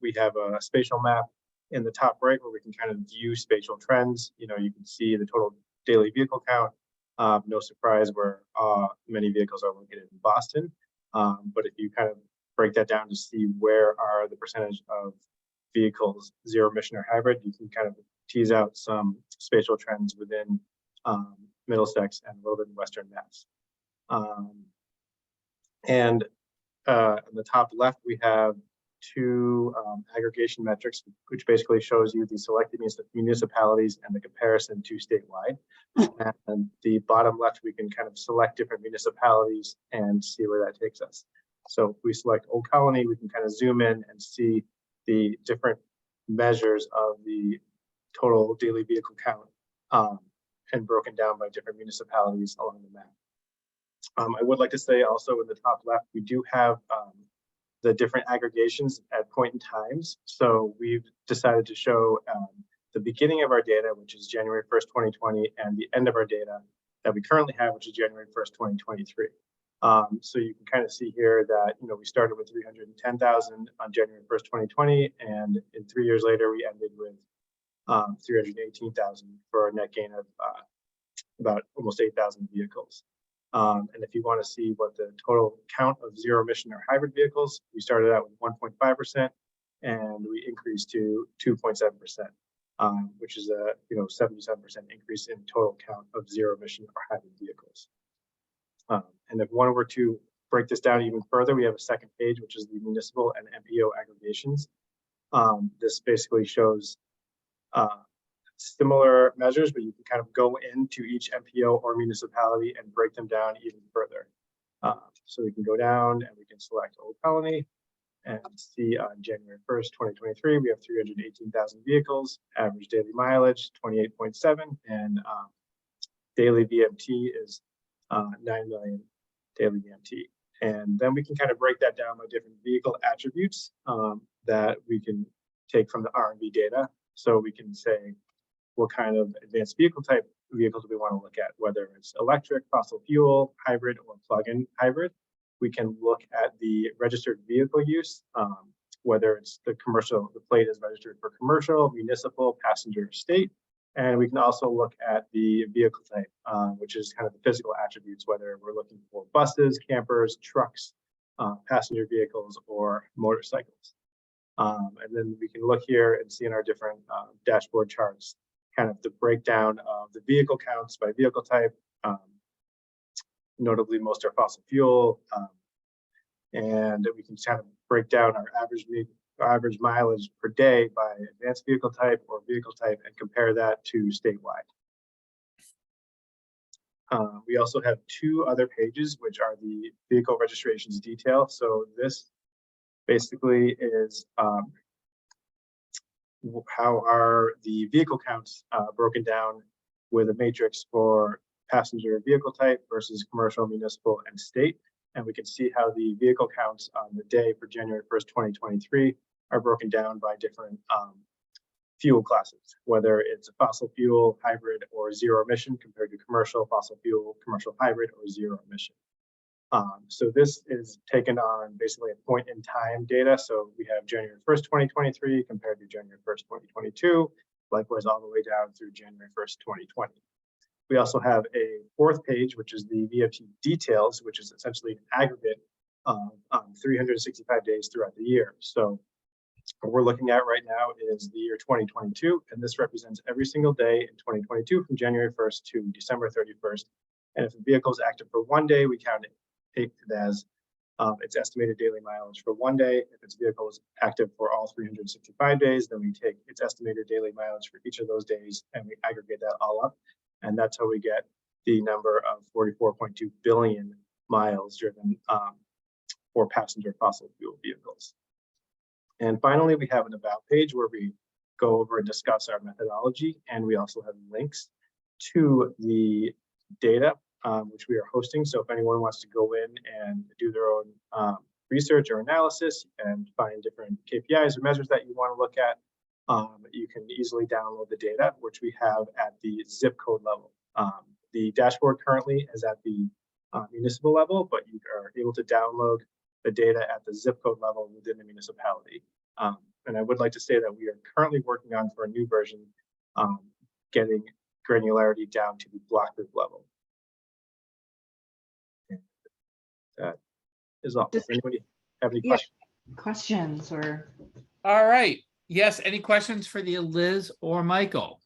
We have a spatial map in the top right where we can kind of view spatial trends. You know, you can see the total daily vehicle count. No surprise where many vehicles are located in Boston. But if you kind of break that down to see where are the percentage of vehicles zero emission or hybrid, you can kind of tease out some spatial trends within Middlesex and a little bit in Western Mass. And on the top left, we have 2 aggregation metrics, which basically shows you the selected municipalities and the comparison to statewide. And the bottom left, we can kind of select different municipalities and see where that takes us. So if we select Old Colony, we can kind of zoom in and see the different measures of the total daily vehicle count and broken down by different municipalities along the map. I would like to say also in the top left, we do have the different aggregations at point in times. So we've decided to show the beginning of our data, which is January 1st, 2020, and the end of our data that we currently have, which is January 1st, 2023. So you can kind of see here that, you know, we started with 310,000 on January 1st, 2020, and in 3 years later, we ended with 318,000 for a net gain of about almost 8,000 vehicles. And if you want to see what the total count of zero emission or hybrid vehicles, we started out with 1.5% and we increased to 2.7%, which is a 77% increase in total count of zero emission or hybrid vehicles. And if one were to break this down even further, we have a second page, which is the municipal and MPO aggregations. This basically shows similar measures, but you can kind of go into each MPO or municipality and break them down even further. So we can go down and we can select Old Colony and see on January 1st, 2023, we have 318,000 vehicles, average daily mileage 28.7, and daily VMT is 9 million daily VMT. And then we can kind of break that down by different vehicle attributes that we can take from the R&B data. So we can say, what kind of advanced vehicle type vehicles do we want to look at, whether it's electric, fossil fuel, hybrid, or plug-in hybrid. We can look at the registered vehicle use, whether it's the plate is registered for commercial, municipal, passenger, state. And we can also look at the vehicle type, which is kind of the physical attributes, whether we're looking for buses, campers, trucks, passenger vehicles, or motorcycles. And then we can look here and see in our different dashboard charts kind of the breakdown of the vehicle counts by vehicle type. Notably, most are fossil fuel. And we can kind of break down our average mileage per day by advanced vehicle type or vehicle type and compare that to statewide. We also have 2 other pages, which are the vehicle registrations detail. So this basically is how are the vehicle counts broken down with a matrix for passenger vehicle type versus commercial, municipal, and state. And we can see how the vehicle counts on the day for January 1st, 2023 are broken down by different fuel classes, whether it's a fossil fuel, hybrid, or zero emission compared to commercial fossil fuel, commercial hybrid, or zero emission. So this is taken on basically a point in time data. So we have January 1st, 2023 compared to January 1st, 2022, likewise all the way down through January 1st, 2020. We also have a fourth page, which is the VFT details, which is essentially an aggregate of 365 days throughout the year. So what we're looking at right now is the year 2022, and this represents every single day in 2022 from January 1st to December 31st. And if the vehicle is active for 1 day, we count it as its estimated daily mileage for 1 day. If its vehicle is active for all 365 days, then we take its estimated daily mileage for each of those days and we aggregate that all up. And that's how we get the number of 44.2 billion miles driven for passenger fossil fuel vehicles. And finally, we have an about page where we go over and discuss our methodology. And we also have links to the data, which we are hosting. So if anyone wants to go in and do their own research or analysis and find different KPIs or measures that you want to look at, you can easily download the data, which we have at the zip code level. The dashboard currently is at the municipal level, but you are able to download the data at the zip code level within the municipality. And I would like to say that we are currently working on, for a new version, getting granularity down to the block group level. And that is all. Does anybody have any questions or? All right. Yes. Any questions for the Liz or Michael?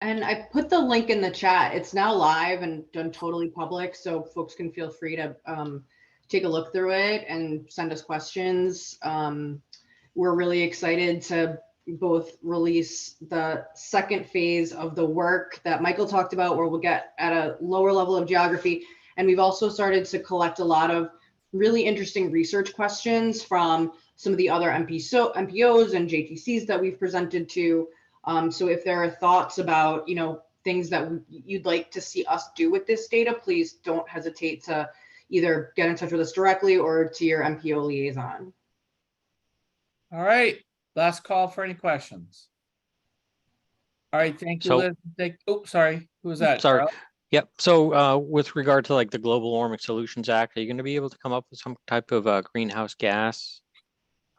And I put the link in the chat. It's now live and done totally public, so folks can feel free to take a look through it and send us questions. We're really excited to both release the second phase of the work that Michael talked about, where we'll get at a lower level of geography. And we've also started to collect a lot of really interesting research questions from some of the other MPOs and JTCs that we've presented to. So if there are thoughts about, things that you'd like to see us do with this data, please don't hesitate to either get in touch with us directly or to your MPO liaison. All right. Last call for any questions. All right. Thank you, Liz. Oh, sorry. Who was that? Sorry. Charlie? Yep. So with regard to like the Global Warming Solutions Act, are you going to be able to come up with some type of greenhouse gas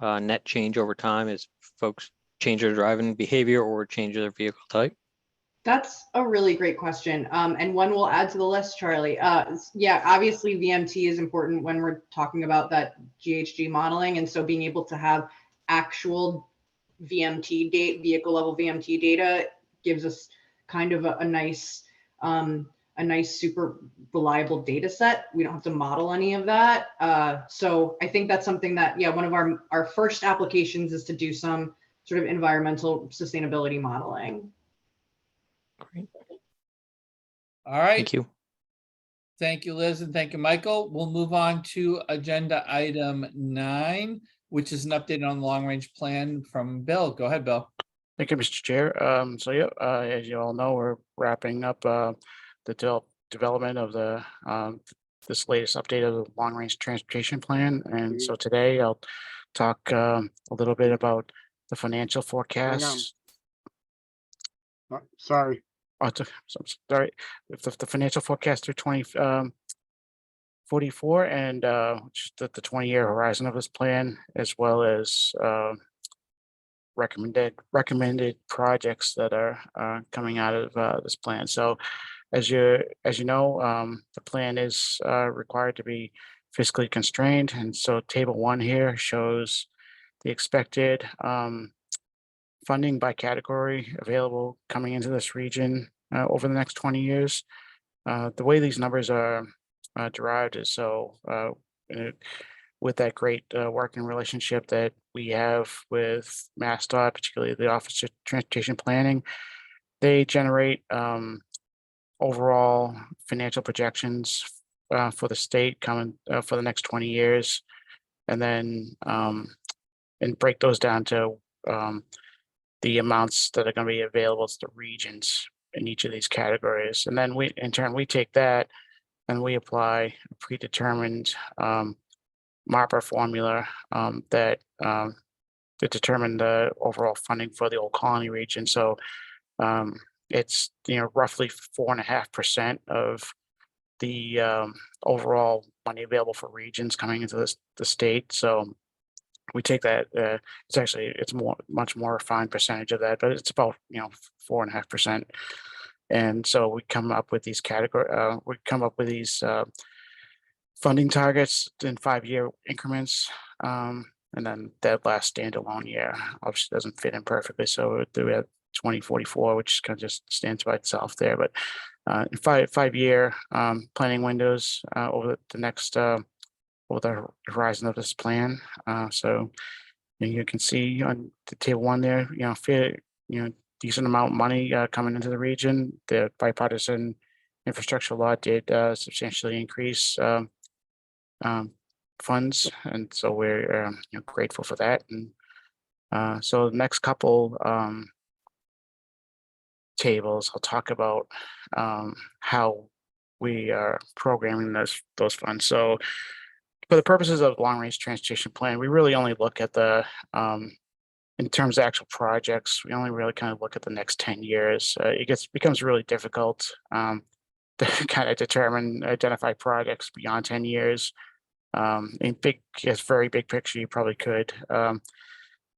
net change over time as folks change their driving behavior or change their vehicle type? That's a really great question, and one we'll add to the list, Charlie. Yeah, obviously VMT is important when we're talking about that GHG modeling, and so being able to have actual VMT data, vehicle level VMT data, gives us kind of a nice super reliable data set. We don't have to model any of that. So I think that's something that, yeah, one of our first applications is to do some sort of environmental sustainability modeling. Great. All right. Thank you. Thank you, Liz, and thank you, Michael. We'll move on to agenda item 9, which is an update on the long-range plan from Bill. Go ahead, Bill. Thank you, Mr. Chair. So yeah, as you all know, we're wrapping up the development of the this latest update of the long-range transportation plan. And so today I'll talk a little bit about the financial forecast. Sorry. Sorry. The financial forecast through 2044 and which is the 20-year horizon of this plan, as well as recommended projects that are coming out of this plan. So as you know, the plan is required to be fiscally constrained, and so table 1 here shows the expected funding by category available coming into this region over the next 20 years. The way these numbers are derived is so with that great working relationship that we have with MassDOT, particularly the Office of Transportation Planning, they generate overall financial projections for the state coming for the next 20 years, and then and break those down to the amounts that are going to be available to the regions in each of these categories. And then we take that and we apply a predetermined MARPA formula that to determine the overall funding for the Old Colony region. So it's roughly 4.5% of the overall money available for regions coming into the state. So we take that. It's much more refined percentage of that, but it's about 4.5%. And so we come up with these funding targets in 5-year increments. And then that last standalone year obviously doesn't fit in perfectly. So we have 2044, which kind of just stands by itself there. But in 5-year planning windows over the next over the horizon of this plan. So you can see on the table 1 there, decent amount of money coming into the region. The bipartisan infrastructure law did substantially increase funds, and so we're grateful for that. And so the next couple tables, I'll talk about how we are programming those funds. So for the purposes of long-range transportation plan, we really only look at the in terms of actual projects, we only really kind of look at the next 10 years. It becomes really difficult to kind of identify projects beyond 10 years. In very big picture, you probably could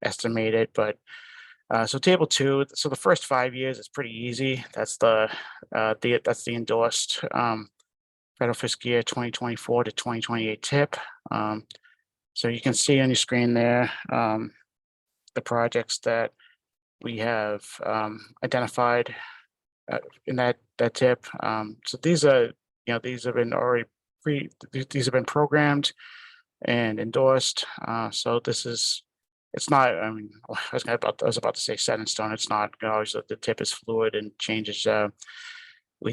estimate it, but so table 2. So the first 5 years is pretty easy. That's the endorsed federal fiscal year 2024 to 2028 tip. So you can see on your screen there the projects that we have identified in that tip. So these are these have been programmed and endorsed. So it's not, I mean, I was about to say set in stone. It's not always. The tip is fluid and changes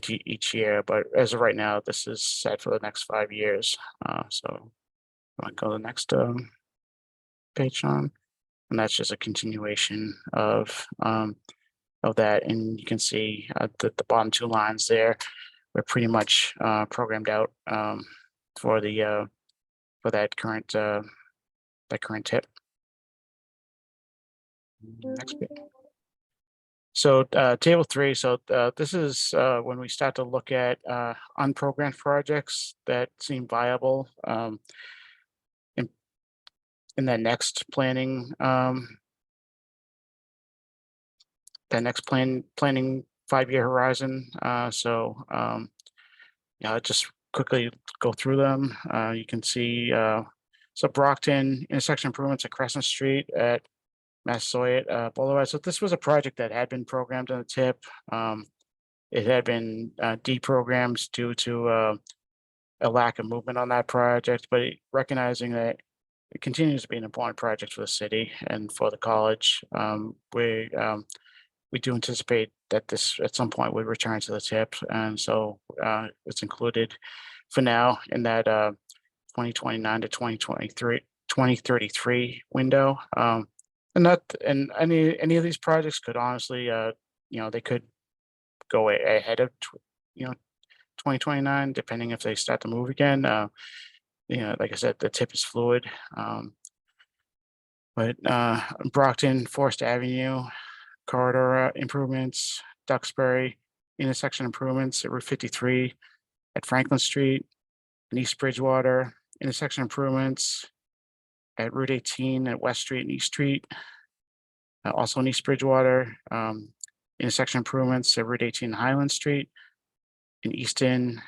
each year, but as of right now, this is set for the next 5 years. So I'll go to the next page, Sean, and that's just a continuation of that. And you can see the bottom 2 lines there. We're pretty much programmed out for that current tip. Next page. So table 3. So this is when we start to look at unprogrammed projects that seem viable in that next planning planning 5-year horizon. So just quickly go through them. You can see so Brockton intersection improvements at Crescent Street at Massasoit Boulevard. So this was a project that had been programmed on the tip. It had been deprogrammed due to a lack of movement on that project, but recognizing that it continues to be an important project for the city and for the college, we do anticipate that this at some point would return to the tip, and so it's included for now in that 2029 to 2033 window. And any of these projects could honestly, they could go ahead of 2029, depending if they start to move again. Like I said, the tip is fluid. But Brockton, Forest Avenue, corridor improvements, Duxbury, intersection improvements at Route 53 at Franklin Street, and East Bridgewater, intersection improvements at Route 18 at West Street and East Street. Also in East Bridgewater, intersection improvements at Route 18 Highland Street. In Easton,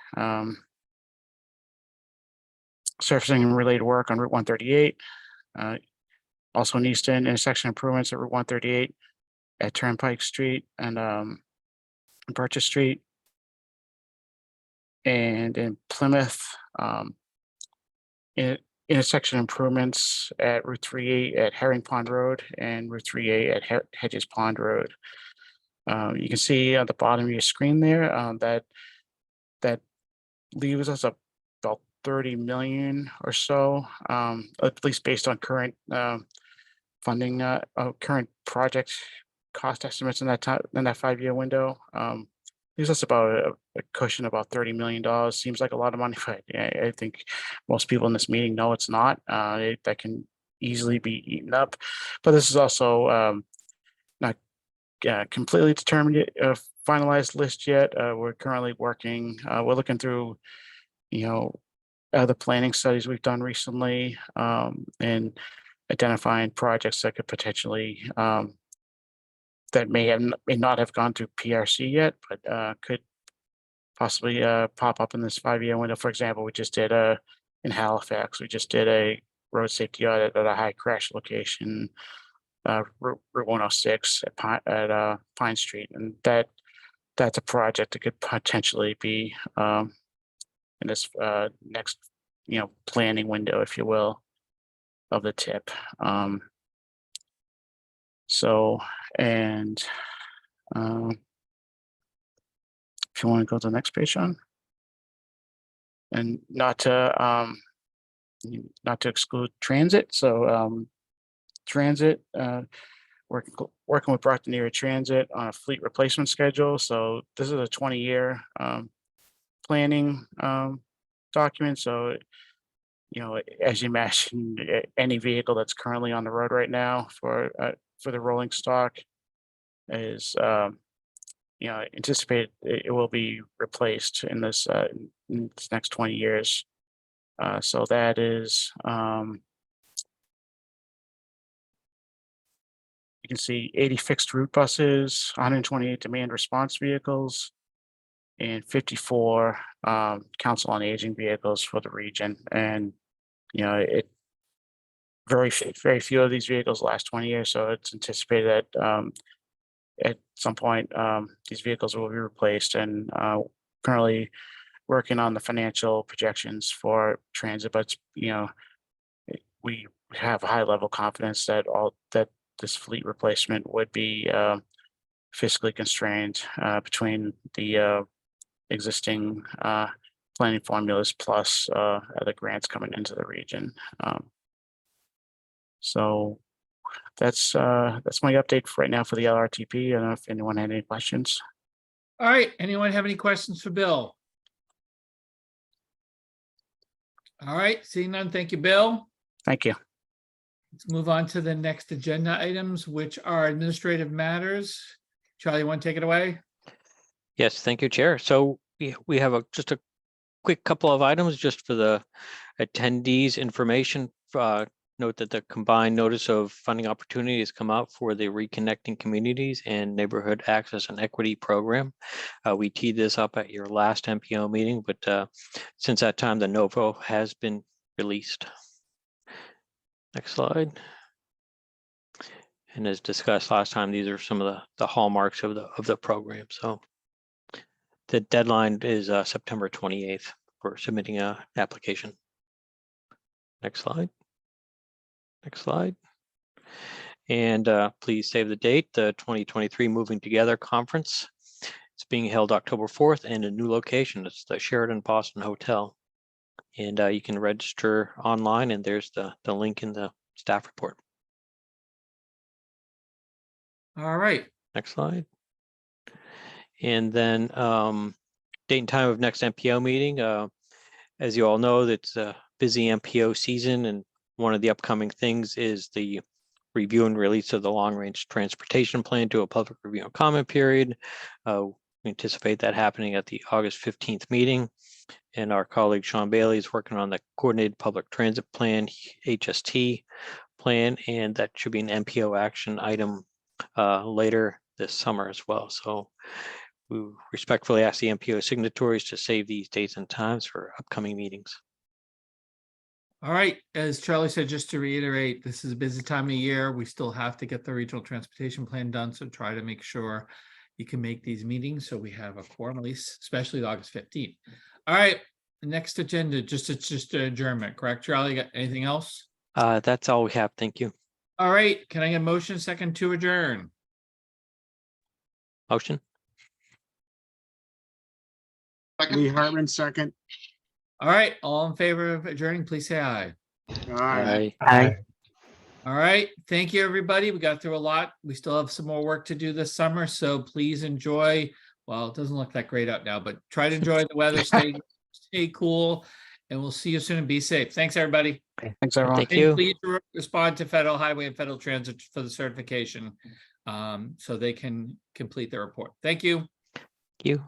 surfacing and related work on Route 138. Also in Easton, intersection improvements at Route 138 at Turnpike Street and Purchase Street. And in Plymouth, intersection improvements at Route 38 at Herring Pond Road and Route 38 at Hedges Pond Road. You can see at the bottom of your screen there that leaves us about 30 million or so, at least based on current funding, current project cost estimates in that 5-year window. Because that's about a cushion about $30 million. Seems like a lot of money, but I think most people in this meeting know it's not. That can easily be eaten up. But this is also not completely determined yet, finalized list yet. We're currently working. We're looking through, other planning studies we've done recently, and identifying projects that could potentially that may not have gone through PRC yet, but could possibly pop up in this 5-year window. For example, we just did in Halifax, we just did a road safety audit at a high crash location, Route 106 at Pine Street, and that's a project that could potentially be in this next planning window, if you will, of the tip. So, and if you want to go to the next page, Sean, and not to exclude transit. So transit, working with Brockton Area Transit on a fleet replacement schedule. So this is a 20-year planning document. So, as you imagine, any vehicle that's currently on the road right now for the rolling stock is, anticipated it will be replaced in this next 20 years. So that is, you can see 80 fixed route buses, 128 demand response vehicles, and 54 council on aging vehicles for the region. And very few of these vehicles last 20 years. So it's anticipated that at some point these vehicles will be replaced, and currently working on the financial projections for transit, but we have a high level confidence that this fleet replacement would be fiscally constrained between the existing planning formulas plus other grants coming into the region. So that's my update for right now for the LRTP. I don't know if anyone had any questions. All right, anyone have any questions for Bill? All right, seeing none, thank you, Bill. Thank you. Let's move on to the next agenda items, which are administrative matters. Charlie, you want to take it away? Yes, thank you, Chair. So we have just a quick couple of items just for the attendees' information. Note that the combined notice of funding opportunity has come out for the Reconnecting Communities and Neighborhood Access and Equity Program. We teed this up at your last MPO meeting, but since that time, the NOVO has been released. Next slide. And as discussed last time, these are some of the hallmarks of the program. So the deadline is September 28th for submitting an application. Next slide. Next slide. And please save the date, the 2023 Moving Together Conference. It's being held October 4th in a new location. It's the Sheraton Boston Hotel. And you can register online, and there's the link in the staff report. All right. Next slide. And then date and time of next MPO meeting. As you all know, it's a busy MPO season, and one of the upcoming things is the review and release of the long-range transportation plan to a public review and comment period. We anticipate that happening at the August 15th meeting. And our colleague Sean Bailey is working on the coordinated public transit plan, HST plan, and that should be an MPO action item later this summer as well. So we respectfully ask the MPO signatories to save these dates and times for upcoming meetings. All right, as Charlie said, just to reiterate, this is a busy time of year. We still have to get the regional transportation plan done, so try to make sure you can make these meetings so we have a quorum, at least, especially August 15th. All right, the next agenda, it's just adjournment, correct, Charlie? Got anything else? That's all we have. Thank you. All right, can I get a motion second to adjourn? Motion. Lee Hartman, second. All right, all in favor of adjourning, please say aye. Aye. Aye. All right, thank you, everybody. We got through a lot. We still have some more work to do this summer, so please enjoy Well, it doesn't look that great out now, but try to enjoy the weather, stay cool, and we'll see you soon and be safe. Thanks, everybody. Thanks, everyone. Thank you. Please respond to Federal Highway and Federal Transit for the certification, so they can complete their report. Thank you. You.